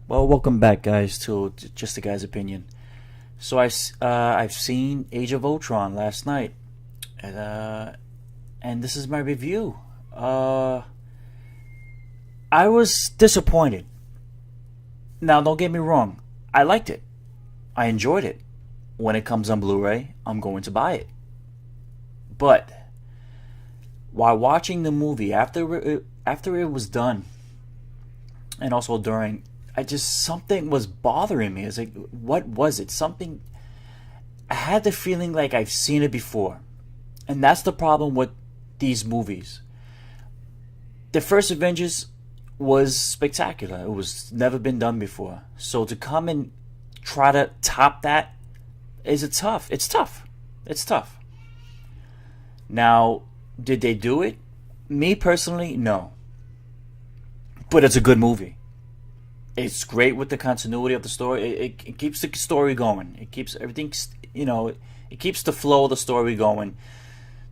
Well, welcome back, guys, to Just a Guy's Opinion. I've seen Age of Ultron last night, and this is my review. I was disappointed. Now, don't get me wrong, I liked it. I enjoyed it. When it comes on Blu-ray, I'm going to buy it. But while watching the movie, after it was done, and also during, I just something was bothering me. It's like, what was it? Something. I had the feeling like I've seen it before, and that's the problem with these movies. The first Avengers was spectacular. It was never been done before. So to come and try to top that is it tough. It's tough. It's tough. Now, did they do it? Me personally, no. But it's a good movie. It's great with the continuity of the story. It keeps the story going. It keeps everything, it keeps the flow of the story going.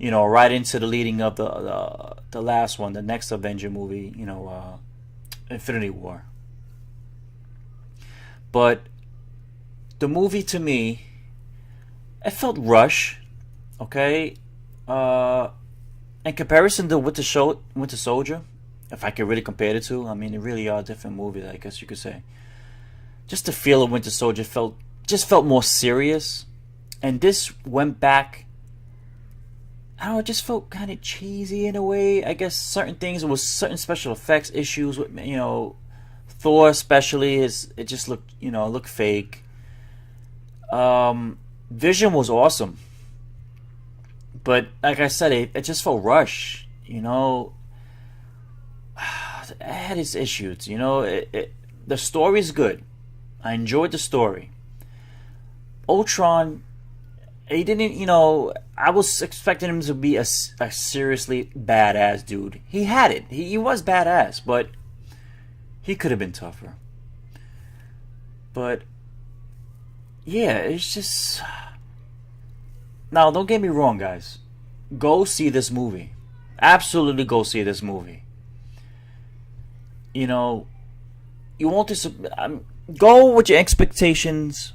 Right into the leading of the last one, the next Avenger movie. Infinity War. But the movie to me, it felt rushed. Okay, in comparison to Winter Soldier, if I could really compare the two, I mean, they really are different movies, I guess you could say. Just the feel of Winter Soldier felt more serious, and this went back. I don't know, it just felt kind of cheesy in a way. I guess certain things, it was certain special effects issues with, Thor especially, it just looked fake. Vision was awesome, but like I said, it just felt rushed. It had its issues. The story's good. I enjoyed the story. Ultron, he didn't. I was expecting him to be a seriously badass dude. He had it. He was badass, but he could have been tougher. But yeah, it's just. Now, don't get me wrong, guys. Go see this movie. Absolutely, go see this movie. You won't go with your expectations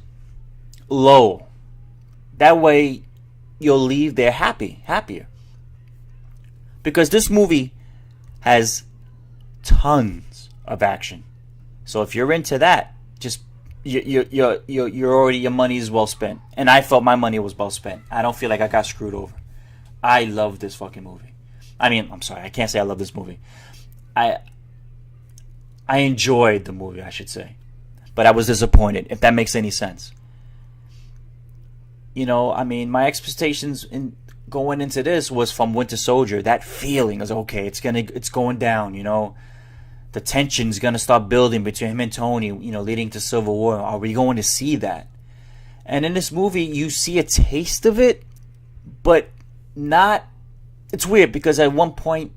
low. That way, you'll leave there happier. Because this movie has tons of action. So if you're into that, just you're already, your money is well spent. And I felt my money was well spent. I don't feel like I got screwed over. I love this fucking movie. I mean, I'm sorry, I can't say I love this movie. I enjoyed the movie, I should say. But I was disappointed, if that makes any sense. I mean, my expectations in going into this was from Winter Soldier. That feeling is okay. It's going down. The tension's gonna start building between him and Tony. Leading to Civil War. Are we going to see that? And in this movie, you see a taste of it, but not. It's weird because at one point,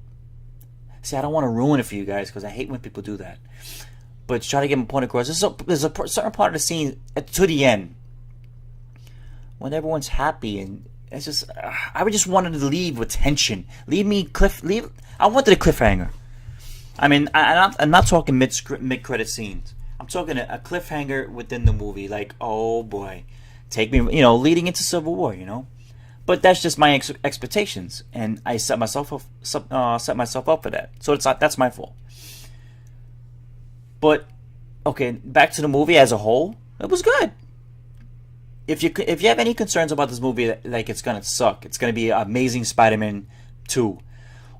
see, I don't want to ruin it for you guys because I hate when people do that. But try to get my point across. There's a certain part of the scene to the end when everyone's happy, and it's just I just wanted to leave with tension. I wanted a cliffhanger. I mean, I'm not talking mid credit scenes. I'm talking a cliffhanger within the movie. Like, oh boy, take me, leading into Civil War. But that's just my expectations, and I set myself up for that. So that's my fault. But okay, back to the movie as a whole, it was good. If you have any concerns about this movie, like it's gonna suck, it's gonna be Amazing Spider-Man 2,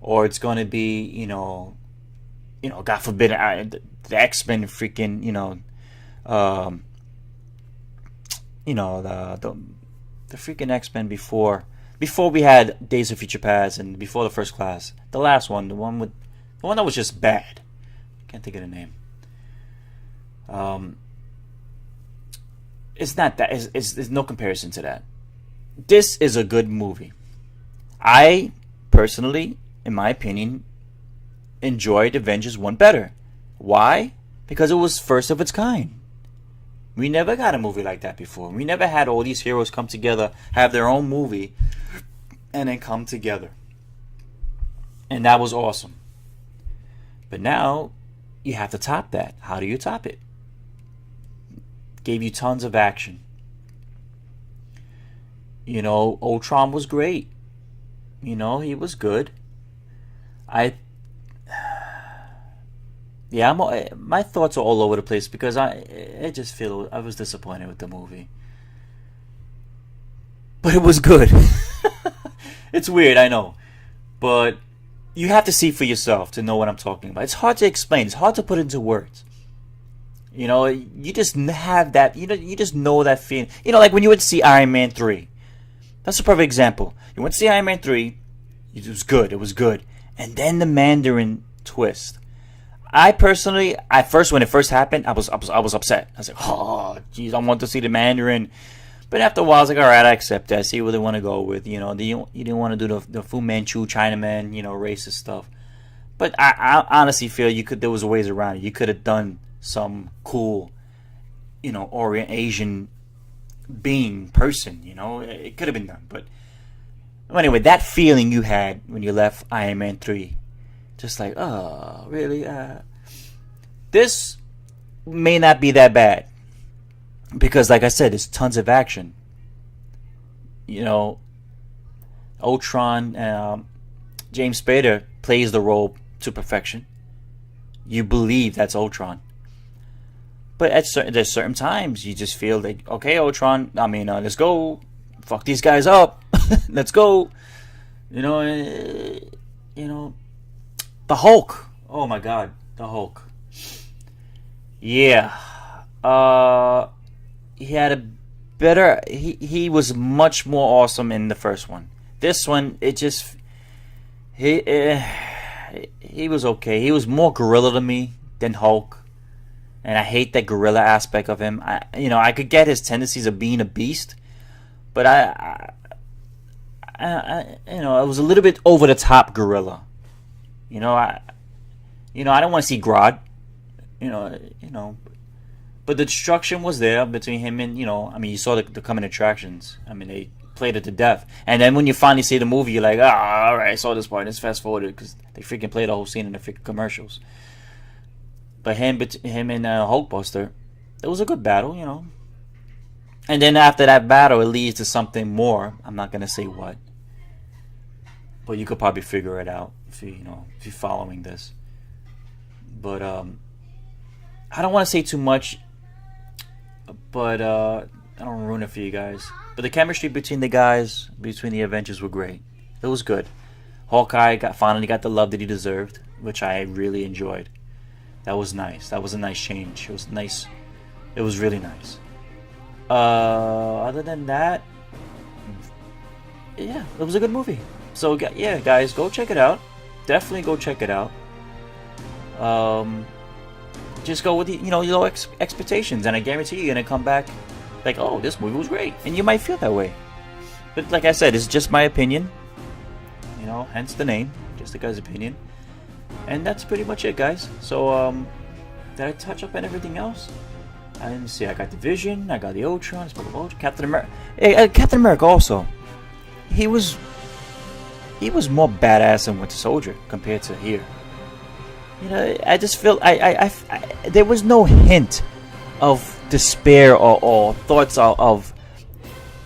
or it's gonna be God forbid the X-Men freaking the freaking X-Men before we had Days of Future Past and before the First Class, the last one, the one that was just bad. Can't think of the name. It's not that. It's no comparison to that. This is a good movie. I personally, in my opinion, enjoyed Avengers 1 better. Why? Because it was first of its kind. We never got a movie like that before. We never had all these heroes come together, have their own movie, and then come together. And that was awesome. But now, you have to top that. How do you top it? gave you tons of action. You know, Ultron was great. You know, he was good. I Yeah, my thoughts are all over the place because I just feel I was disappointed with the movie. But it was good. It's weird, I know. But you have to see for yourself to know what I'm talking about. It's hard to explain. It's hard to put into words. You know, you just have that, you just know that feeling. You know, like when you went to see Iron Man 3. That's a perfect example. You went to see Iron Man 3. It was good. It was good. And then the Mandarin twist. I personally, when it first happened, I was upset. I was like, oh, jeez, I want to see the Mandarin. But after a while, I was like, all right, I accept that. I see what they want to go with. You know, you didn't want to do the Fu Manchu, Chinaman, racist stuff. But I honestly feel there was ways around it. You could have done some cool, Orient Asian person. It could have been done. But anyway, that feeling you had when you left Iron Man 3. Just like, oh, really? This may not be that bad. Because, like I said, there's tons of action. Ultron, James Spader plays the role to perfection. You believe that's Ultron. But there's certain times you just feel like, okay, Ultron, let's go. Fuck these guys up. Let's go. The Hulk. Oh my God, the Hulk. Yeah. He had a better. He was much more awesome in the first one. This one, he was okay. He was more gorilla to me than Hulk, and I hate that gorilla aspect of him. I could get his tendencies of being a beast, but I it was a little bit over the top gorilla. I don't want to see Grodd. But the destruction was there between him and, you saw the coming attractions. They played it to death. And then when you finally see the movie, you're like, all right, I saw this part. Let's fast forward it because they freaking played the whole scene in the freaking commercials. But him and Hulkbuster, it was a good battle, And then after that battle, it leads to something more. I'm not going to say what. But you could probably figure it out if you're following this. But I don't want to say too much, but I don't ruin it for you guys. But the chemistry between the Avengers were great. It was good. Hawkeye finally got the love that he deserved, which I really enjoyed. That was nice. That was a nice change. It was nice. It was really nice. Other than that, yeah, it was a good movie. So yeah, guys, go check it out. Definitely go check it out. Just go with your low expectations, and I guarantee you're gonna come back like, oh, this movie was great, and you might feel that way. But like I said, it's just my opinion. Hence the name, just the guy's opinion. And that's pretty much it, guys. So did I touch up on everything else? I didn't see. I got the Vision. I got the Ultron. I spoke about Ultron. Captain America. Hey, Captain America also. He was more badass than Winter Soldier compared to here. I just feel I there was no hint of despair or thoughts of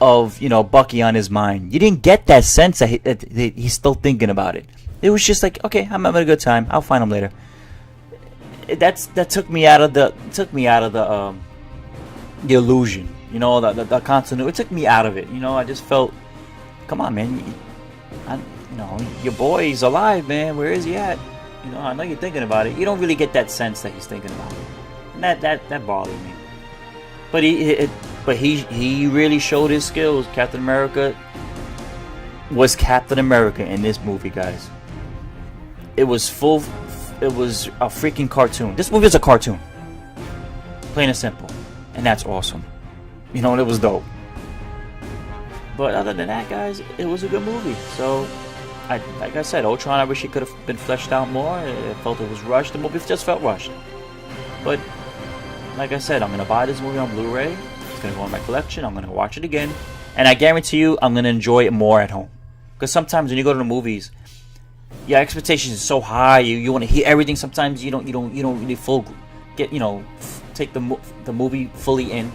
Bucky on his mind. You didn't get that sense that he's still thinking about it. It was just like, okay, I'm having a good time. I'll find him later. That took me out of the illusion. The continuity. It took me out of it. I just felt, come on, man. Your boy's alive, man. Where is he at? I know you're thinking about it. You don't really get that sense that he's thinking about it, and that bothered me. But he really showed his skills. Captain America was Captain America in this movie, guys. It was a freaking cartoon. This movie is a cartoon, plain and simple, and that's awesome. It was dope. But other than that, guys, it was a good movie. So. Like I said, Ultron, I wish he could have been fleshed out more. I felt it was rushed. The movie just felt rushed. But, like I said, I'm going to buy this movie on Blu-ray. It's going to go in my collection. I'm going to watch it again. And I guarantee you, I'm going to enjoy it more at home. Because sometimes when you go to the movies, your expectations are so high. You want to hear everything. Sometimes you don't really take the movie fully in.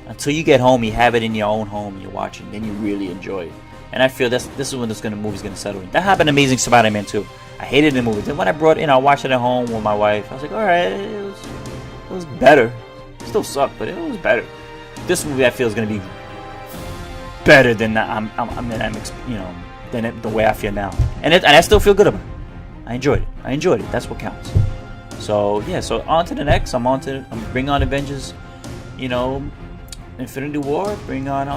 Until you get home, you have it in your own home, you're watching, then you really enjoy it. And I feel this is when movie's gonna settle in. That happened to Amazing Spider-Man 2. I hated the movie. Then when I brought it in, I watched it at home with my wife. I was like, alright, it was better. It still sucked, but it was better. This movie I feel is gonna be better than than the way I feel now. And I still feel good about it. I enjoyed it. That's what counts. So yeah, so on to the next. I'm bring on Avengers, Infinity War. Bring on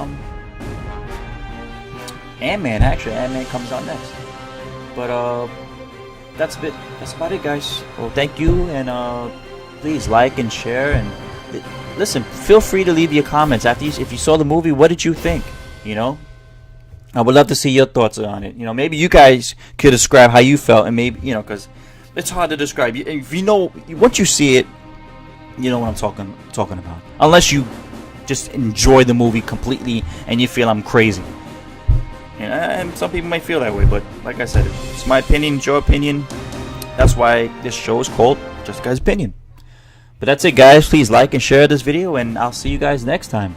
Ant-Man. Actually, Ant-Man comes out next. But that's about it, guys. Well, thank you, and please like and share, and listen. Feel free to leave your comments if you saw the movie. What did you think? I would love to see your thoughts on it. Maybe you guys could describe how you felt, and maybe because it's hard to describe. If once you see it, you know what I'm talking about. Unless you just enjoy the movie completely and you feel I'm crazy. And some people might feel that way, but like I said, it's my opinion, it's your opinion. That's why this show is called Just Guys' Opinion. But that's it, guys. Please like and share this video, and I'll see you guys next time.